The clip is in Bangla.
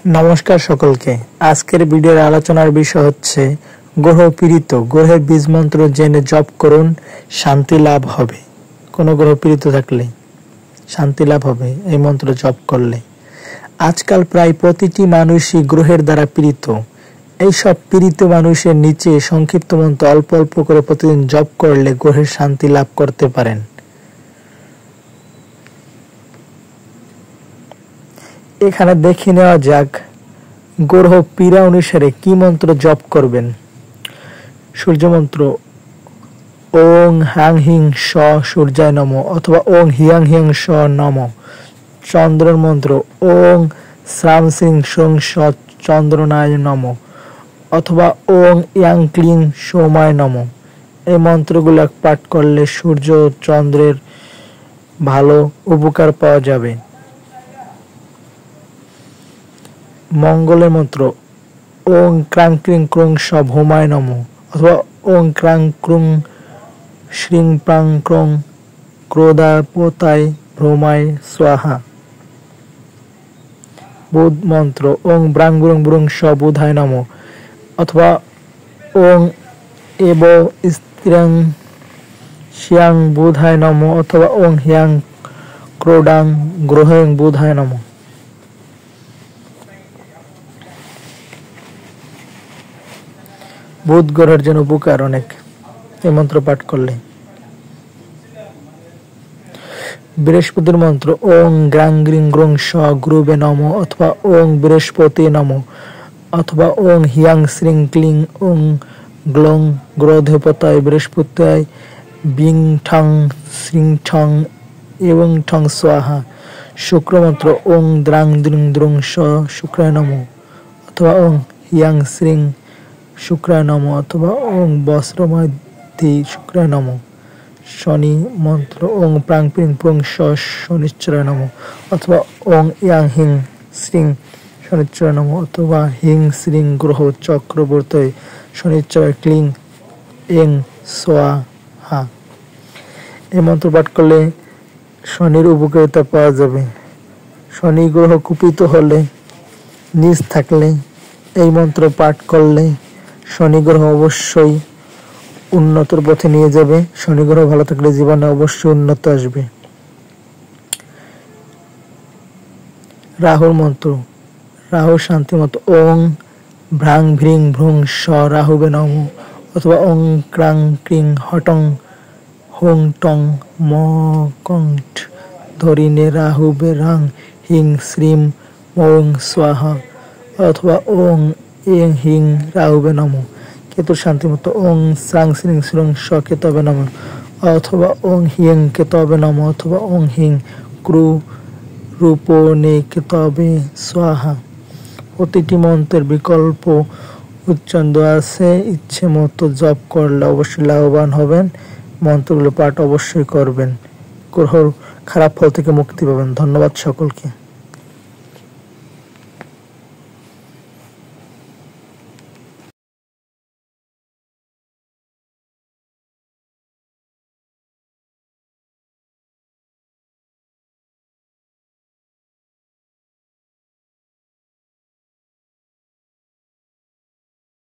নমস্কার সকলকে। আজকের ভিডিওর আলোচনার বিষয় হচ্ছে গ্রহ পীড়িত। গ্রহের বীজ মন্ত্র জেনে জপ করুন, শান্তি লাভ হবে। কোনো গ্রহ পীড়িত থাকলে শান্তি লাভ হবে এই মন্ত্র জপ করলে। আজকাল প্রায় প্রতিটি মানুষই গ্রহের দ্বারা পীড়িত। এইসব পীড়িত মানুষের নিচে সংক্ষিপ্ত মন্ত্র অল্প অল্প করে প্রতিদিন জপ করলে গ্রহের শান্তি লাভ করতে পারেন। এখানে দেখে নেওয়া যাক গ্রহ পীড়া অনুসারে কি মন্ত্র জপ করবেন। সূর্য মন্ত্র ওং হাং হিং স সূর্যায় নম অথবা ওং হিয়াং হিয়াং স নম। চন্দ্রের মন্ত্র ওং শ্রাম সিং সং স চন্দ্রনায় নম অথবা ওং ইয়াং ক্লিং সোমায় নম। এই মন্ত্রগুলো পাঠ করলে সূর্য ও চন্দ্রের ভালো উপকার পাওয়া যাবে। মঙ্গলের মন্ত্র ওং ক্রাং ক্রিং ক্রুং স ভৌমায় নম অথবা ওং ক্রাং ক্রুং শ্রিং প্রাং ক্রং ক্রোধাপতায় ভ্রমায় স্বাহা। বুধ মন্ত্র ওং ব্রাং ব্রুং ব্রুং স বুধায় নম অথবা ওং এব স্ত্রিং শিয়াং বুধায় নম অথবা ওং হিয়াং ক্রোডাং গ্রহেং বুধায় নম। বুধ গ্রহের জন্য উপকার অনেক এই মন্ত্র পাঠ করলে। বৃহস্পতির মন্ত্র ওং গ্রাং গ্রিং গ্রং স গ্রুবে নম অথবা ওং বৃহস্পতি নম অথবা ওং হিয়াং শ্রিং ক্লিং ওং গ্লং গ্রোধপতায় বৃহস্পতায় বিং ঠং শ্রিং ঠং এবং ঠং স্বাহা। শুক্র মন্ত্র ওং দ্রাং দ্রিং দ্রুং স শুক্রায় নম অথবা ওং হিয়াং শ্রিং শুক্রায় নম অথবা ওং বস্ত্রমাধি শুক্রায় নম। শনি মন্ত্র ওং প্রাং প্রিং প্রং স শনিশ্চরায় নম অথবা ওং ইয়াং হিং শ্রিং শনিশ্চরায় নম অথবা হিং শ্রিং গ্রহ চক্রবর্তী শনিশ্চরায় ক্লিং এং স্বাহা। এই মন্ত্র পাঠ করলে শনির উপকারিতা পাওয়া যাবে। শনি গ্রহ কুপিত হলে নিচ থাকলে এই মন্ত্র পাঠ করলে শনি গ্রহ অবশ্যই উন্নতর পথে নিয়ে যাবে। শনি গ্রহ ভালো থাকলে জীবনে অবশ্যই উন্নত আসবে। রাহুর মন্ত্র রাহু শান্তি মন্ত্র ওং ভ্রাং ভ্রিং ভ্রুং স রাহুবে নম অথবা ওং ক্রাং ক্রিং হটং হোং টং ম কংঠ ধরিনে রাহুবে রাং হিং শ্রীম ওং স্বাহা অথবা ওং এং হিং রাহুবে নম। কেতুর শান্তি মতো ওং শ্রাং শ্রিং শ্রং স কেতবে নম অথবা ওং হিং কেতবে নম অথবা ওং হিং ক্রু রূপনে কেতবে স্বাহা। প্রতিটি মন্ত্রের বিকল্প উচ্চারণ আছে, ইচ্ছে মতো জপ করলে অবশ্যই লাভবান হবেন। মন্ত্রগুলো পাঠ অবশ্যই করবেন, গ্রহর খারাপ ফল থেকে মুক্তি পাবেন। ধন্যবাদ সকলকে।